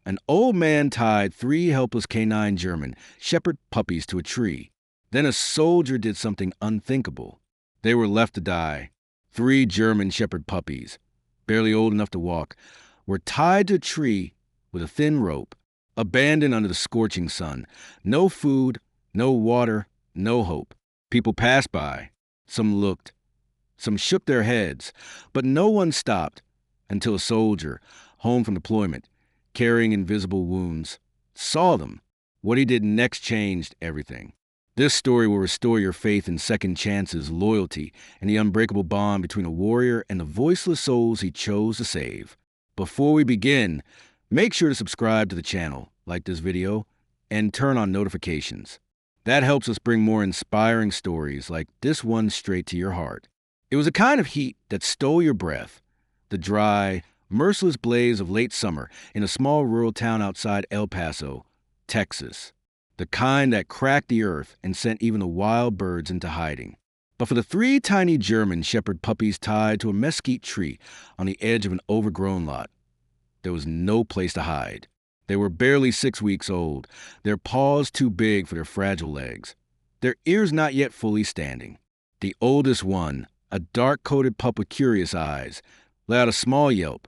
An old man tied 3 helpless canine German shepherd puppies to a tree. Then a soldier did something unthinkable. They were left to die. 3 German shepherd puppies, barely old enough to walk, were tied to a tree with a thin rope, abandoned under the scorching sun. No food, no water, no hope. People passed by. Some looked. Some shook their heads. But no one stopped until a soldier, home from deployment, carrying invisible wounds, saw them. What he did next changed everything. This story will restore your faith in second chances, loyalty, and the unbreakable bond between a warrior and the voiceless souls he chose to save. Before we begin, make sure to subscribe to the channel, like this video, and turn on notifications. That helps us bring more inspiring stories like this one straight to your heart. It was a kind of heat that stole your breath, the dry, merciless blaze of late summer in a small rural town outside El Paso, Texas. The kind that cracked the earth and sent even the wild birds into hiding. But for the 3 tiny German shepherd puppies tied to a mesquite tree on the edge of an overgrown lot, there was no place to hide. They were barely 6 weeks old, their paws too big for their fragile legs, their ears not yet fully standing. The oldest one, a dark-coated pup with curious eyes, let out a small yelp,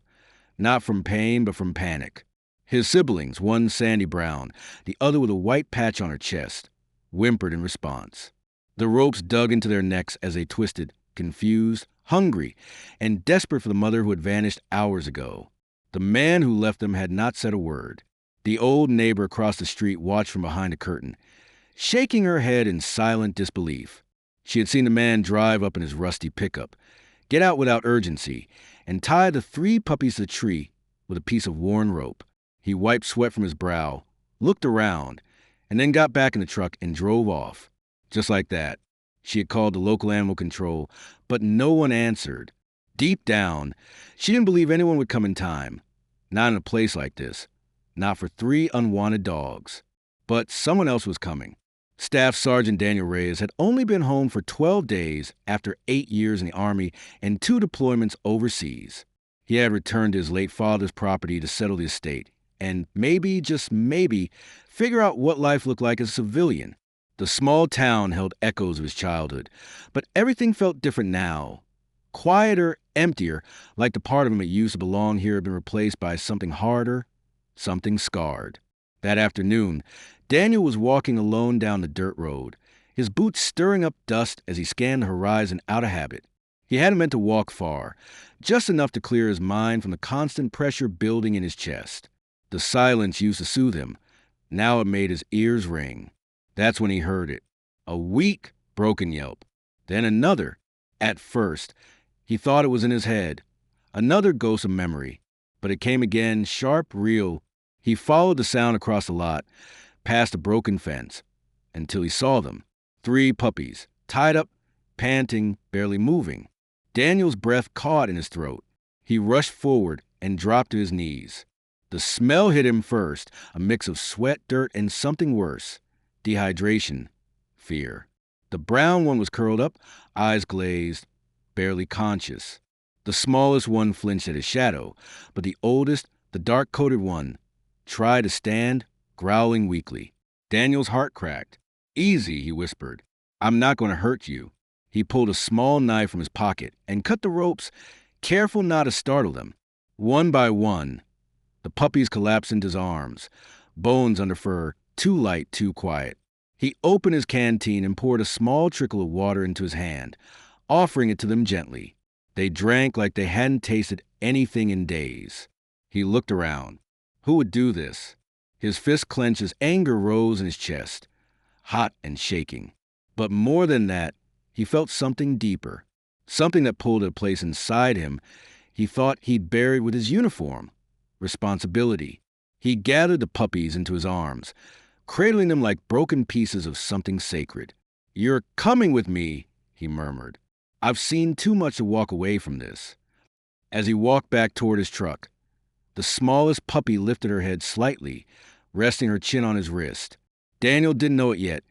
not from pain but from panic. His siblings, one sandy brown, the other with a white patch on her chest, whimpered in response. The ropes dug into their necks as they twisted, confused, hungry, and desperate for the mother who had vanished hours ago. The man who left them had not said a word. The old neighbor across the street watched from behind a curtain, shaking her head in silent disbelief. She had seen the man drive up in his rusty pickup, get out without urgency, and tie the 3 puppies to the tree with a piece of worn rope. He wiped sweat from his brow, looked around, and then got back in the truck and drove off. Just like that. She had called the local animal control, but no one answered. Deep down, she didn't believe anyone would come in time. Not in a place like this. Not for 3 unwanted dogs. But someone else was coming. Staff Sergeant Daniel Reyes had only been home for 12 days after 8 years in the Army and 2 deployments overseas. He had returned to his late father's property to settle the estate and maybe, just maybe, figure out what life looked like as a civilian. The small town held echoes of his childhood, but everything felt different now. Quieter, emptier, like the part of him that used to belong here had been replaced by something harder, something scarred. That afternoon, Daniel was walking alone down the dirt road, his boots stirring up dust as he scanned the horizon out of habit. He hadn't meant to walk far, just enough to clear his mind from the constant pressure building in his chest. The silence used to soothe him. Now it made his ears ring. That's when he heard it. A weak, broken yelp. Then another. At first, he thought it was in his head. Another ghost of memory. But it came again, sharp, real. He followed the sound across the lot, past a broken fence, until he saw them. 3 puppies, tied up, panting, barely moving. Daniel's breath caught in his throat. He rushed forward and dropped to his knees. The smell hit him first, a mix of sweat, dirt, and something worse. Dehydration. Fear. The brown one was curled up, eyes glazed, barely conscious. The smallest one flinched at his shadow, but the oldest, the dark-coated one, tried to stand, growling weakly. Daniel's heart cracked. "Easy," he whispered. "I'm not going to hurt you." He pulled a small knife from his pocket and cut the ropes, careful not to startle them. One by one, the puppies collapsed into his arms, bones under fur, too light, too quiet. He opened his canteen and poured a small trickle of water into his hand, offering it to them gently. They drank like they hadn't tasted anything in days. He looked around. Who would do this? His fist clenched as anger rose in his chest, hot and shaking. But more than that, he felt something deeper, something that pulled at a place inside him he thought he'd buried with his uniform. Responsibility. He gathered the puppies into his arms, cradling them like broken pieces of something sacred. "You're coming with me," he murmured. "I've seen too much to walk away from this." As he walked back toward his truck, the smallest puppy lifted her head slightly, resting her chin on his wrist. Daniel didn't know it yet,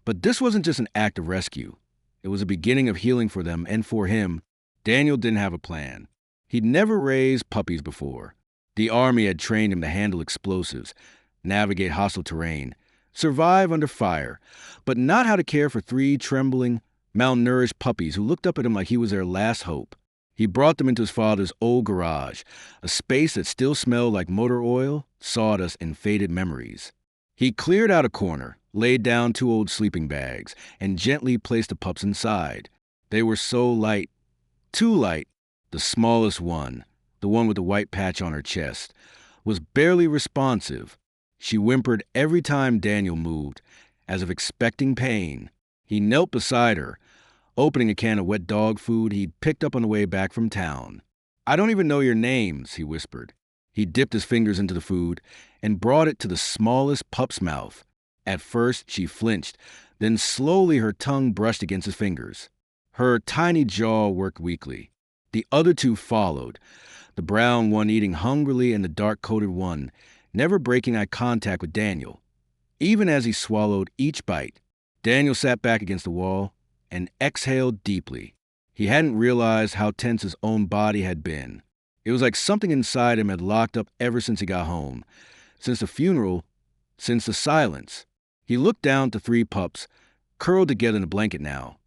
but this wasn't just an act of rescue. It was a beginning of healing for them and for him. Daniel didn't have a plan. He'd never raised puppies before. The army had trained him to handle explosives, navigate hostile terrain, survive under fire, but not how to care for three trembling, malnourished puppies who looked up at him like he was their last hope. He brought them into his father's old garage, a space that still smelled like motor oil, sawdust, and faded memories. He cleared out a corner, laid down two old sleeping bags, and gently placed the pups inside. They were so light, too light. The smallest one, the one with the white patch on her chest, was barely responsive. She whimpered every time Daniel moved, as if expecting pain. He knelt beside her, opening a can of wet dog food he'd picked up on the way back from town. "I don't even know your names," he whispered. He dipped his fingers into the food and brought it to the smallest pup's mouth. At first, she flinched, then slowly her tongue brushed against his fingers. Her tiny jaw worked weakly. The other two followed, the brown one eating hungrily and the dark-coated one never breaking eye contact with Daniel. Even as he swallowed each bite, Daniel sat back against the wall and exhaled deeply. He hadn't realized how tense his own body had been. It was like something inside him had locked up ever since he got home, since the funeral, since the silence. He looked down at the three pups, curled together in a blanket now,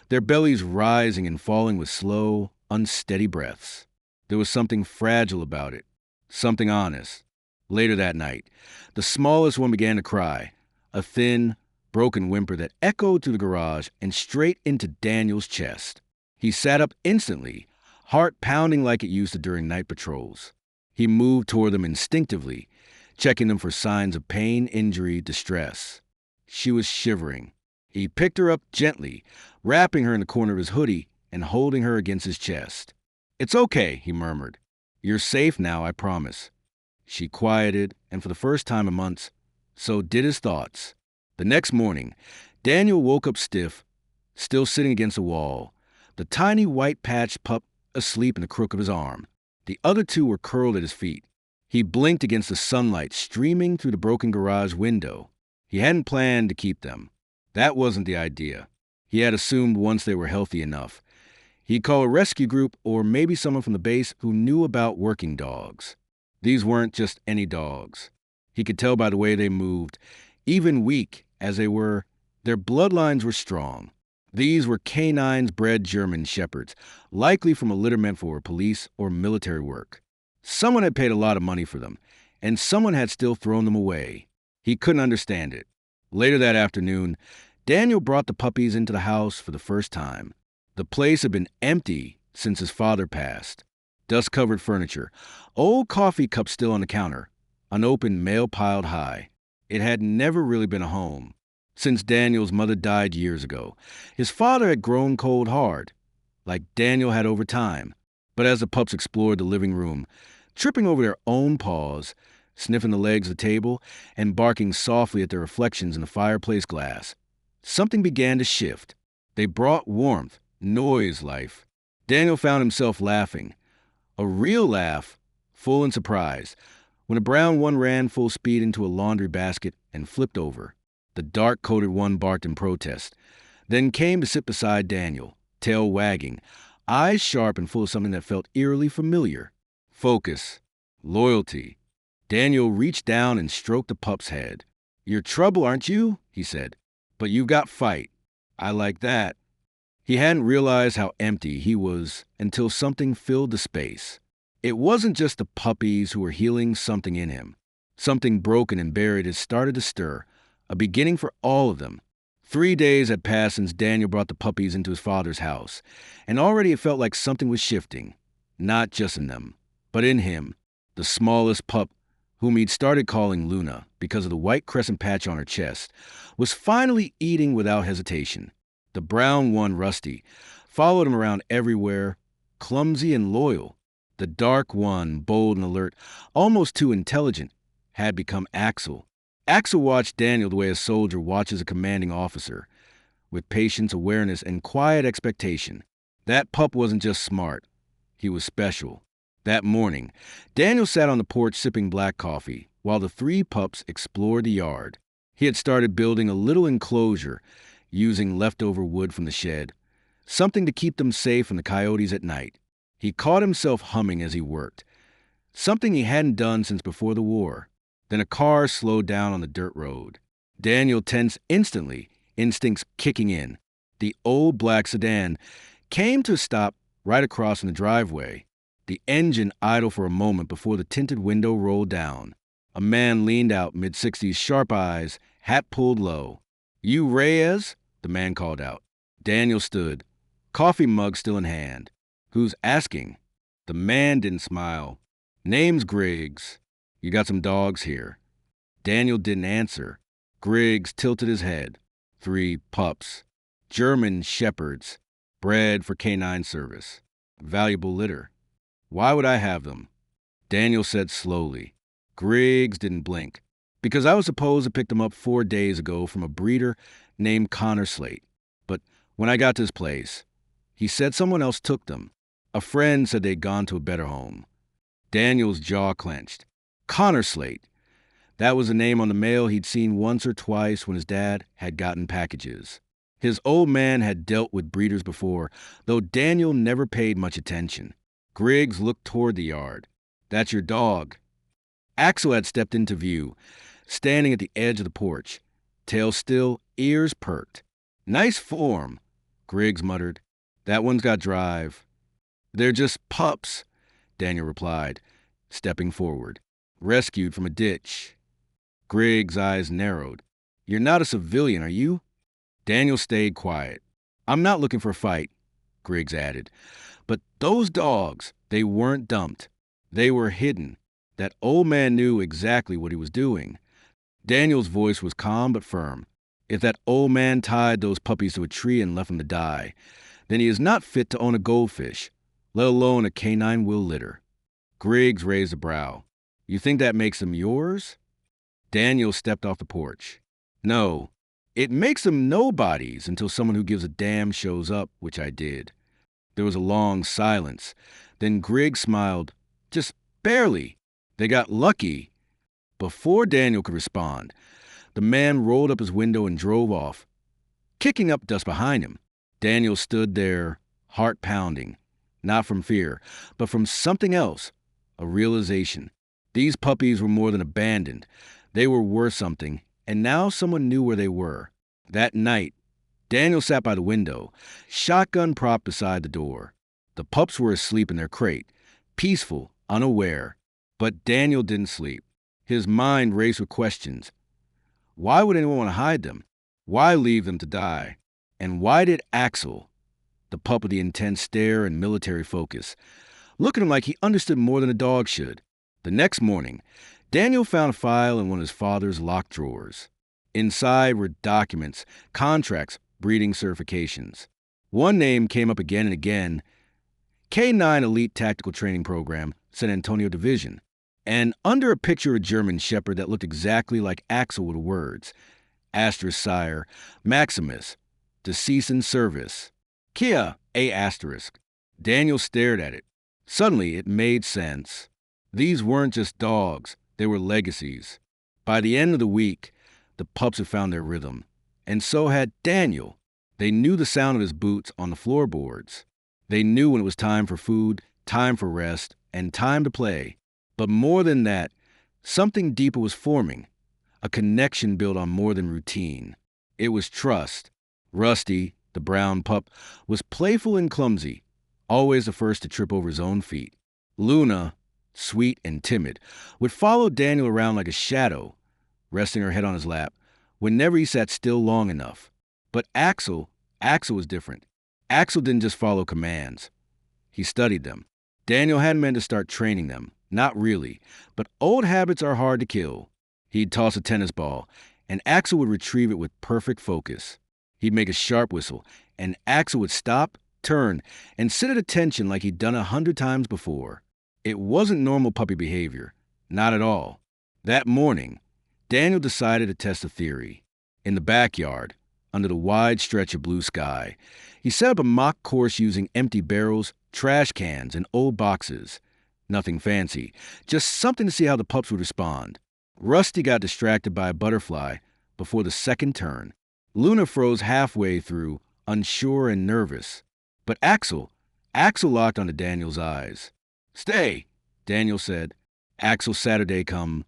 their bellies rising and falling with slow, unsteady breaths. There was something fragile about it, something honest. Later that night, the smallest one began to cry, a thin, broken whimper that echoed through the garage and straight into Daniel's chest. He sat up instantly, heart pounding like it used to during night patrols. He moved toward them instinctively, checking them for signs of pain, injury, distress. She was shivering. He picked her up gently, wrapping her in the corner of his hoodie and holding her against his chest. "It's okay," he murmured. "You're safe now, I promise." She quieted, and for the first time in months, so did his thoughts. The next morning, Daniel woke up stiff, still sitting against the wall, the tiny white-patched pup asleep in the crook of his arm. The other two were curled at his feet. He blinked against the sunlight streaming through the broken garage window. He hadn't planned to keep them. That wasn't the idea. He had assumed once they were healthy enough, he'd call a rescue group or maybe someone from the base who knew about working dogs. These weren't just any dogs. He could tell by the way they moved, even weak as they were, their bloodlines were strong. These were canines bred German shepherds, likely from a litter meant for police or military work. Someone had paid a lot of money for them, and someone had still thrown them away. He couldn't understand it. Later that afternoon, Daniel brought the puppies into the house for the first time. The place had been empty since his father passed. Dust-covered furniture, old coffee cups still on the counter, unopened mail piled high. It had never really been a home. Since Daniel's mother died years ago, his father had grown cold hard, like Daniel had over time. But as the pups explored the living room, tripping over their own paws, sniffing the legs of the table, and barking softly at their reflections in the fireplace glass, something began to shift. They brought warmth, noise, life. Daniel found himself laughing. A real laugh, full and surprised, when a brown one ran full speed into a laundry basket and flipped over. The dark-coated one barked in protest, then came to sit beside Daniel, tail wagging, eyes sharp and full of something that felt eerily familiar. Focus. Loyalty. Daniel reached down and stroked the pup's head. "You're trouble, aren't you?" he said. "But you've got fight. I like that." He hadn't realized how empty he was until something filled the space. It wasn't just the puppies who were healing something in him. Something broken and buried had started to stir, a beginning for all of them. 3 days had passed since Daniel brought the puppies into his father's house, and already it felt like something was shifting, not just in them, but in him. The smallest pup, whom he'd started calling Luna because of the white crescent patch on her chest, was finally eating without hesitation. The brown one, Rusty, followed him around everywhere, clumsy and loyal. The dark one, bold and alert, almost too intelligent, had become Axel. Axel watched Daniel the way a soldier watches a commanding officer, with patience, awareness, and quiet expectation. That pup wasn't just smart. He was special. That morning, Daniel sat on the porch sipping black coffee, while the 3 pups explored the yard. He had started building a little enclosure, using leftover wood from the shed, something to keep them safe from the coyotes at night. He caught himself humming as he worked, something he hadn't done since before the war. Then a car slowed down on the dirt road. Daniel tensed instantly, instincts kicking in. The old black sedan came to a stop right across from the driveway. The engine idled for a moment before the tinted window rolled down. A man leaned out, mid-60s, sharp eyes, hat pulled low. "You Reyes?" the man called out. Daniel stood, coffee mug still in hand. "Who's asking?" The man didn't smile. "Name's Griggs. You got some dogs here?" Daniel didn't answer. Griggs tilted his head. 3 pups. German shepherds. Bred for canine service. Valuable litter. "Why would I have them?" Daniel said slowly. Griggs didn't blink. "Because I was supposed to pick them up 4 days ago from a breeder named Connor Slate. But when I got to his place, he said someone else took them. A friend said they'd gone to a better home." Daniel's jaw clenched. Connor Slate. That was a name on the mail he'd seen once or twice when his dad had gotten packages. His old man had dealt with breeders before, though Daniel never paid much attention. Griggs looked toward the yard. "That's your dog." Axel had stepped into view, standing at the edge of the porch, tail still, ears perked. "Nice form," Griggs muttered. "That one's got drive." "They're just pups," Daniel replied, stepping forward. "Rescued from a ditch." Griggs' eyes narrowed. "You're not a civilian, are you?" Daniel stayed quiet. "I'm not looking for a fight," Griggs added. "But those dogs, they weren't dumped. They were hidden. That old man knew exactly what he was doing." Daniel's voice was calm but firm. "If that old man tied those puppies to a tree and left them to die, then he is not fit to own a goldfish, let alone a canine will litter." Griggs raised a brow. "You think that makes them yours?" Daniel stepped off the porch. "No, it makes them nobodies until someone who gives a damn shows up, which I did." There was a long silence. Then Griggs smiled. "Just barely. They got lucky." Before Daniel could respond, the man rolled up his window and drove off, kicking up dust behind him. Daniel stood there, heart pounding, not from fear, but from something else, a realization. These puppies were more than abandoned. They were worth something, and now someone knew where they were. That night, Daniel sat by the window, shotgun propped beside the door. The pups were asleep in their crate, peaceful, unaware. But Daniel didn't sleep. His mind raced with questions. Why would anyone want to hide them? Why leave them to die? And why did Axel, the pup with the intense stare and military focus, look at him like he understood more than a dog should? The next morning, Daniel found a file in one of his father's locked drawers. Inside were documents, contracts, breeding certifications. One name came up again and again: K9 Elite Tactical Training Program, San Antonio Division. And under a picture of a German shepherd that looked exactly like Axel with the words: asterisk sire, Maximus, deceased in service. Kia, A asterisk. Daniel stared at it. Suddenly, it made sense. These weren't just dogs, they were legacies. By the end of the week, the pups had found their rhythm. And so had Daniel. They knew the sound of his boots on the floorboards. They knew when it was time for food, time for rest, and time to play. But more than that, something deeper was forming, a connection built on more than routine. It was trust. Rusty, the brown pup, was playful and clumsy, always the first to trip over his own feet. Luna, sweet and timid, would follow Daniel around like a shadow, resting her head on his lap whenever he sat still long enough. But Axel was different. Axel didn't just follow commands. He studied them. Daniel hadn't meant to start training them. Not really, but old habits are hard to kill. He'd toss a tennis ball, and Axel would retrieve it with perfect focus. He'd make a sharp whistle, and Axel would stop, turn, and sit at attention like he'd done 100 times before. It wasn't normal puppy behavior. Not at all. That morning, Daniel decided to test a theory. In the backyard, under the wide stretch of blue sky, he set up a mock course using empty barrels, trash cans, and old boxes. Nothing fancy, just something to see how the pups would respond. Rusty got distracted by a butterfly before the second turn. Luna froze halfway through, unsure and nervous. But Axel locked onto Daniel's eyes. "Stay," Daniel said. Axel's Saturday come.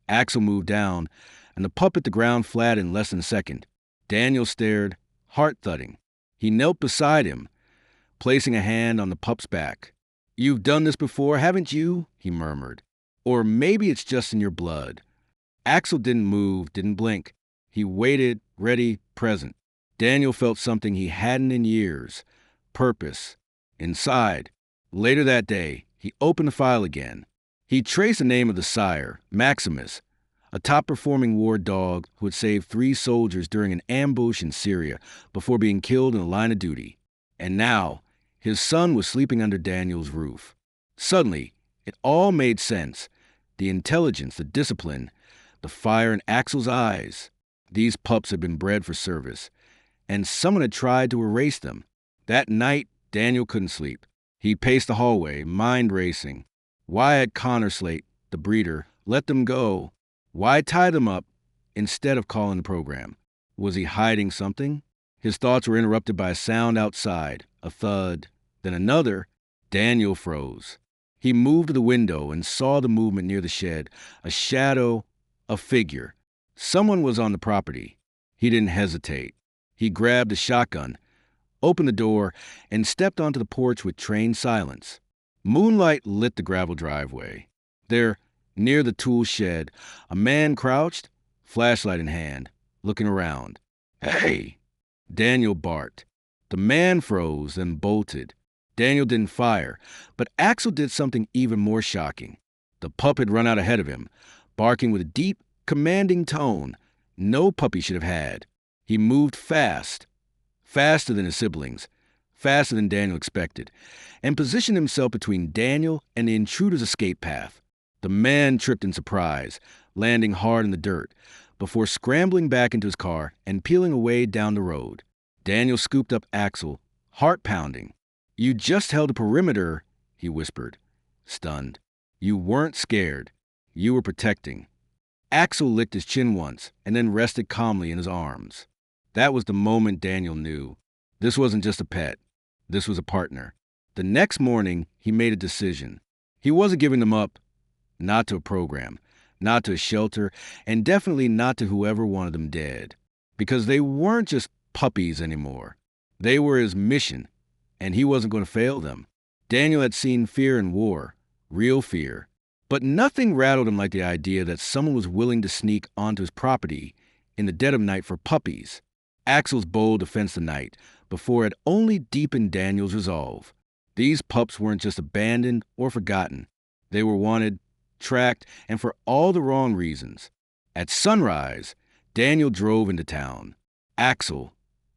Axel moved down, and the pup hit the ground flat in less than a second. Daniel stared, heart thudding. He knelt beside him, placing a hand on the pup's back. "You've done this before, haven't you?" he murmured. "Or maybe it's just in your blood." Axel didn't move, didn't blink. He waited, ready, present. Daniel felt something he hadn't in years. Purpose. Inside. Later that day, he opened the file again. He traced the name of the sire, Maximus, a top-performing war dog who had saved 3 soldiers during an ambush in Syria before being killed in the line of duty. And now, his son was sleeping under Daniel's roof. Suddenly, it all made sense. The intelligence, the discipline, the fire in Axel's eyes. These pups had been bred for service, and someone had tried to erase them. That night, Daniel couldn't sleep. He paced the hallway, mind racing. Why had Connor Slate, the breeder, let them go? Why tie them up instead of calling the program? Was he hiding something? His thoughts were interrupted by a sound outside, a thud, then another. Daniel froze. He moved to the window and saw the movement near the shed, a shadow, a figure. Someone was on the property. He didn't hesitate. He grabbed a shotgun, opened the door, and stepped onto the porch with trained silence. Moonlight lit the gravel driveway. There, near the tool shed, a man crouched, flashlight in hand, looking around. "Hey!" Daniel barked. The man froze, then bolted. Daniel didn't fire, but Axel did something even more shocking. The pup had run out ahead of him, barking with a deep, commanding tone no puppy should have had. He moved fast, faster than his siblings, faster than Daniel expected, and positioned himself between Daniel and the intruder's escape path. The man tripped in surprise, landing hard in the dirt, before scrambling back into his car and peeling away down the road. Daniel scooped up Axel, heart pounding. "You just held a perimeter," he whispered, stunned. "You weren't scared. You were protecting." Axel licked his chin once and then rested calmly in his arms. That was the moment Daniel knew. This wasn't just a pet. This was a partner. The next morning, he made a decision. He wasn't giving them up. Not to a program, not to a shelter, and definitely not to whoever wanted them dead. Because they weren't just puppies anymore. They were his mission, and he wasn't going to fail them. Daniel had seen fear in war, real fear. But nothing rattled him like the idea that someone was willing to sneak onto his property in the dead of night for puppies. Axel's bold defense the night before had only deepened Daniel's resolve. These pups weren't just abandoned or forgotten. They were wanted, tracked, and for all the wrong reasons. At sunrise, Daniel drove into town. Axel,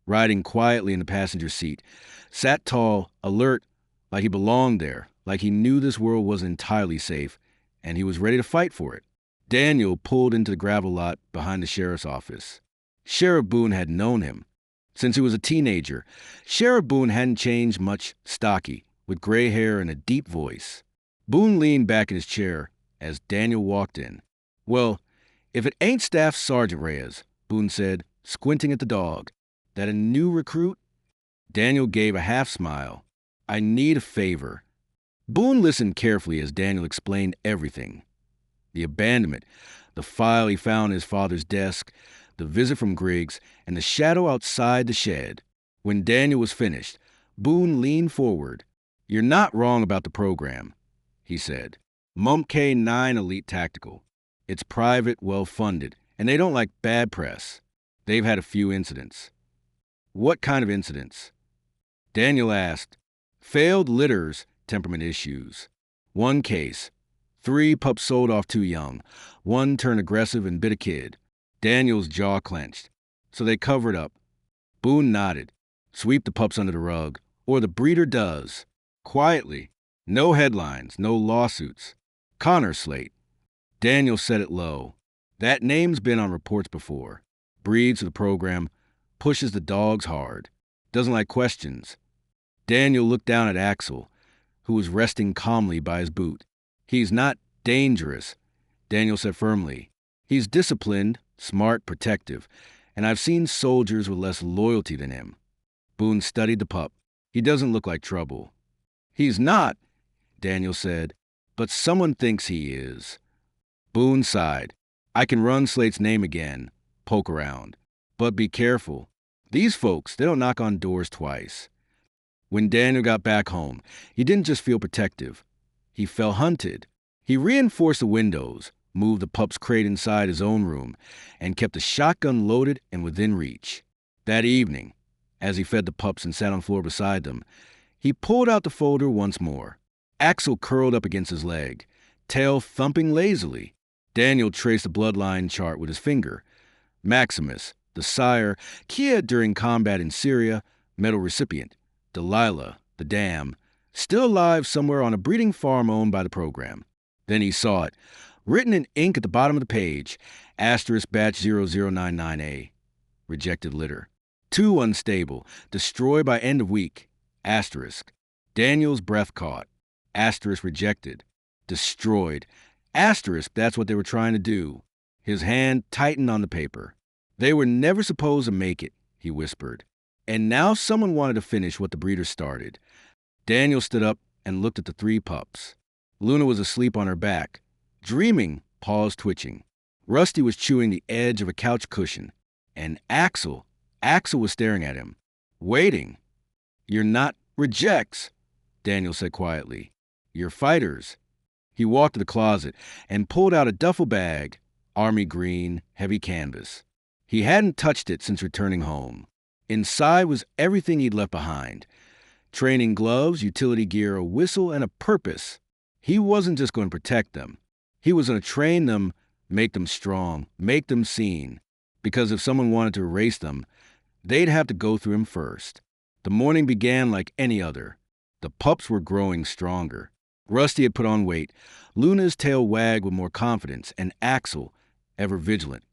riding quietly in the passenger seat, sat tall, alert, like he belonged there, like he knew this world wasn't entirely safe, and he was ready to fight for it. Daniel pulled into the gravel lot behind the sheriff's office. Sheriff Boone had known him. Since he was a teenager, Sheriff Boone hadn't changed much, stocky, with gray hair and a deep voice. Boone leaned back in his chair as Daniel walked in. "Well, if it ain't Staff Sergeant Reyes," Boone said, squinting at the dog. "That a new recruit?" Daniel gave a half smile. "I need a favor." Boone listened carefully as Daniel explained everything. The abandonment, the file he found in his father's desk, the visit from Griggs, and the shadow outside the shed. When Daniel was finished, Boone leaned forward. "You're not wrong about the program," he said. "MUMK-9 Elite Tactical. It's private, well-funded, and they don't like bad press. They've had a few incidents." "What kind of incidents?" Daniel asked. "Failed litters, temperament issues. One case. 3 pups sold off too young. 1 turned aggressive and bit a kid." Daniel's jaw clenched. "So they cover it up." Boone nodded. "Sweep the pups under the rug. Or the breeder does. Quietly. No headlines, no lawsuits. Connor Slate." Daniel said it low. "That name's been on reports before. Breeds for the program. Pushes the dogs hard. Doesn't like questions." Daniel looked down at Axel, who was resting calmly by his boot. "He's not dangerous," Daniel said firmly. "He's disciplined, smart, protective, and I've seen soldiers with less loyalty than him." Boone studied the pup. "He doesn't look like trouble." "He's not," Daniel said. but someone thinks he is. Boone sighed. I can run Slate's name again, poke around. But be careful. These folks, they don't knock on doors twice. When Daniel got back home, he didn't just feel protective. He felt hunted. He reinforced the windows, moved the pup's crate inside his own room, and kept the shotgun loaded and within reach. That evening, as he fed the pups and sat on the floor beside them, he pulled out the folder once more. Axel curled up against his leg, tail thumping lazily. Daniel traced the bloodline chart with his finger. Maximus, the sire, killed during combat in Syria, medal recipient. Delilah, the dam, still alive somewhere on a breeding farm owned by the program. Then he saw it, written in ink at the bottom of the page, asterisk batch 0099A. Rejected litter. Too unstable, destroyed by end of week. Asterisk. Daniel's breath caught. Asterisk rejected. Destroyed. Asterisk, that's what they were trying to do. His hand tightened on the paper. They were never supposed to make it, he whispered. And now someone wanted to finish what the breeder started. Daniel stood up and looked at the three pups. Luna was asleep on her back, dreaming, paws twitching. Rusty was chewing the edge of a couch cushion. And Axel was staring at him, waiting. You're not rejects, Daniel said quietly. You're fighters. He walked to the closet and pulled out a duffel bag, army green, heavy canvas. He hadn't touched it since returning home. Inside was everything he'd left behind. Training gloves, utility gear, a whistle, and a purpose. He wasn't just going to protect them. He was going to train them, make them strong, make them seen. Because if someone wanted to erase them, they'd have to go through him first. The morning began like any other. The pups were growing stronger. Rusty had put on weight. Luna's tail wagged with more confidence, and Axel, ever vigilant,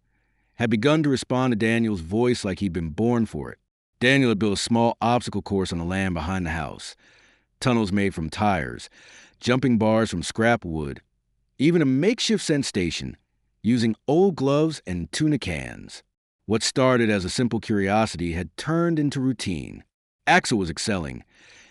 had begun to respond to Daniel's voice like he'd been born for it. Daniel had built a small obstacle course on the land behind the house. Tunnels made from tires, jumping bars from scrap wood, even a makeshift scent station, using old gloves and tuna cans. What started as a simple curiosity had turned into routine. Axel was excelling.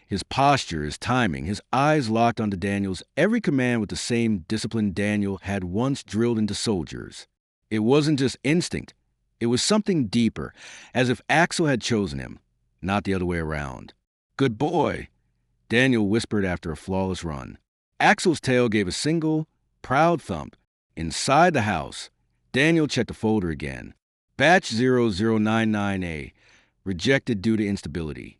His posture, his timing, his eyes locked onto Daniel's every command with the same discipline Daniel had once drilled into soldiers. It wasn't just instinct. It was something deeper, as if Axel had chosen him, not the other way around. Good boy, Daniel whispered after a flawless run. Axel's tail gave a single, proud thump. Inside the house, Daniel checked the folder again. Batch 0099A, rejected due to instability.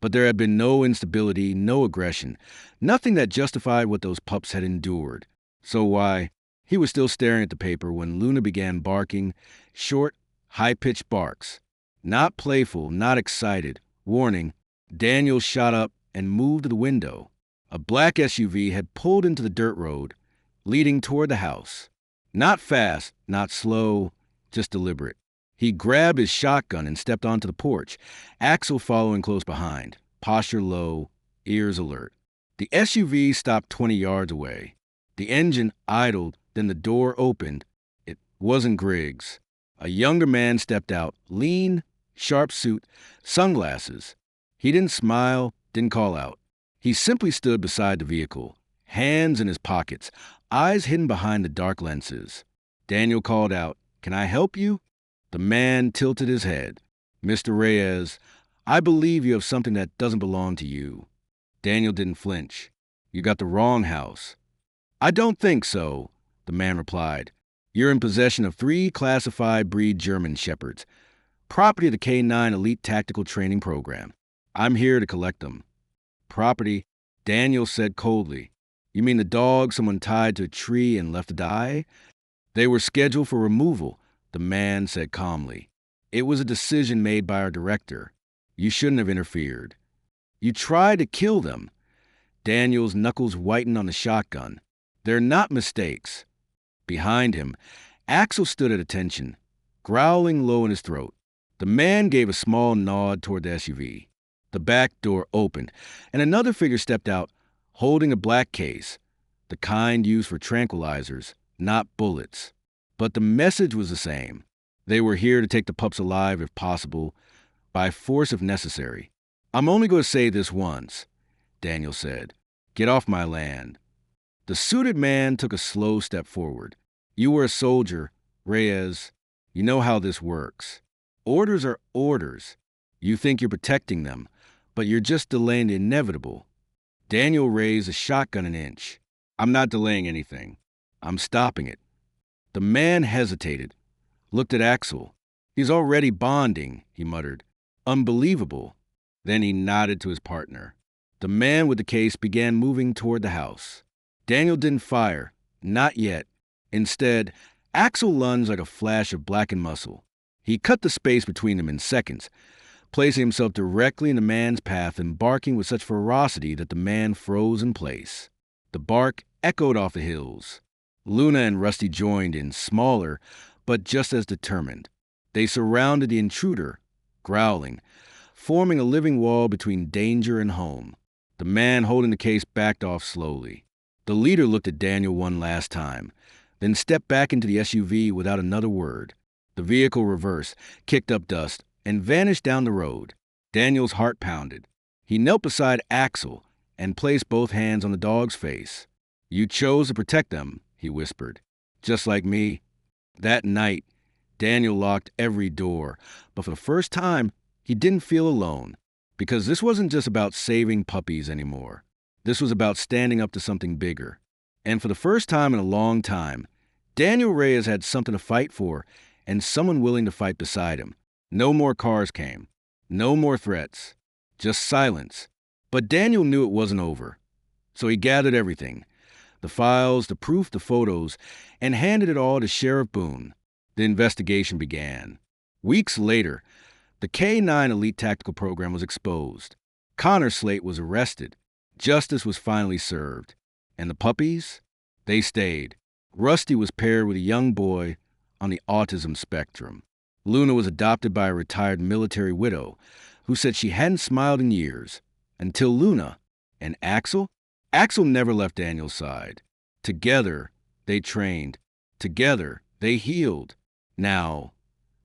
But there had been no instability, no aggression, nothing that justified what those pups had endured. So why? He was still staring at the paper when Luna began barking, short, high-pitched barks. Not playful, not excited. Warning, Daniel shot up and moved to the window. A black SUV had pulled into the dirt road, leading toward the house. Not fast, not slow, just deliberate. He grabbed his shotgun and stepped onto the porch, Axel following close behind, posture low, ears alert. The SUV stopped 20 yards away. The engine idled, then the door opened. It wasn't Griggs. A younger man stepped out, lean, sharp suit, sunglasses. He didn't smile, didn't call out. He simply stood beside the vehicle, hands in his pockets, eyes hidden behind the dark lenses. Daniel called out, "Can I help you?" The man tilted his head. "Mr. Reyes, I believe you have something that doesn't belong to you." Daniel didn't flinch. "You got the wrong house." "I don't think so," the man replied. "You're in possession of 3 classified breed German Shepherds, property of the K9 Elite Tactical Training Program. I'm here to collect them." "Property," Daniel said coldly. "You mean the dog someone tied to a tree and left to die?" "They were scheduled for removal," the man said calmly. "It was a decision made by our director. You shouldn't have interfered. You tried to kill them." Daniel's knuckles whitened on the shotgun. "They're not mistakes." Behind him, Axel stood at attention, growling low in his throat. The man gave a small nod toward the SUV. The back door opened, and another figure stepped out, holding a black case, the kind used for tranquilizers, not bullets. But the message was the same. They were here to take the pups alive if possible, by force if necessary. "I'm only going to say this once," Daniel said. "Get off my land." The suited man took a slow step forward. You were a soldier, Reyes. You know how this works. Orders are orders. You think you're protecting them, but you're just delaying the inevitable. Daniel raised a shotgun an inch. I'm not delaying anything. I'm stopping it. The man hesitated, looked at Axel. He's already bonding, he muttered. Unbelievable. Then he nodded to his partner. The man with the case began moving toward the house. Daniel didn't fire. Not yet. Instead, Axel lunged like a flash of blackened muscle. He cut the space between them in seconds, placing himself directly in the man's path and barking with such ferocity that the man froze in place. The bark echoed off the hills. Luna and Rusty joined in, smaller, but just as determined. They surrounded the intruder, growling, forming a living wall between danger and home. The man holding the case backed off slowly. The leader looked at Daniel one last time, then stepped back into the SUV without another word. The vehicle reversed, kicked up dust, and vanished down the road. Daniel's heart pounded. He knelt beside Axel and placed both hands on the dog's face. You chose to protect them, he whispered. Just like me. That night, Daniel locked every door, but for the first time, he didn't feel alone, because this wasn't just about saving puppies anymore. This was about standing up to something bigger. And for the first time in a long time, Daniel Reyes had something to fight for and someone willing to fight beside him. No more cars came. No more threats. Just silence. But Daniel knew it wasn't over. So he gathered everything. The files, the proof, the photos, and handed it all to Sheriff Boone. The investigation began. Weeks later, the K-9 Elite Tactical Program was exposed. Connor Slate was arrested. Justice was finally served. And the puppies? They stayed. Rusty was paired with a young boy on the autism spectrum. Luna was adopted by a retired military widow who said she hadn't smiled in years. Until Luna. And Axel? Axel never left Daniel's side. Together, they trained. Together, they healed. Now,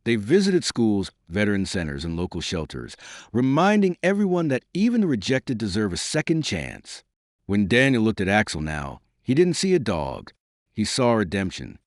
they visited schools, veteran centers, and local shelters, reminding everyone that even the rejected deserve a second chance. When Daniel looked at Axel now, he didn't see a dog. He saw redemption.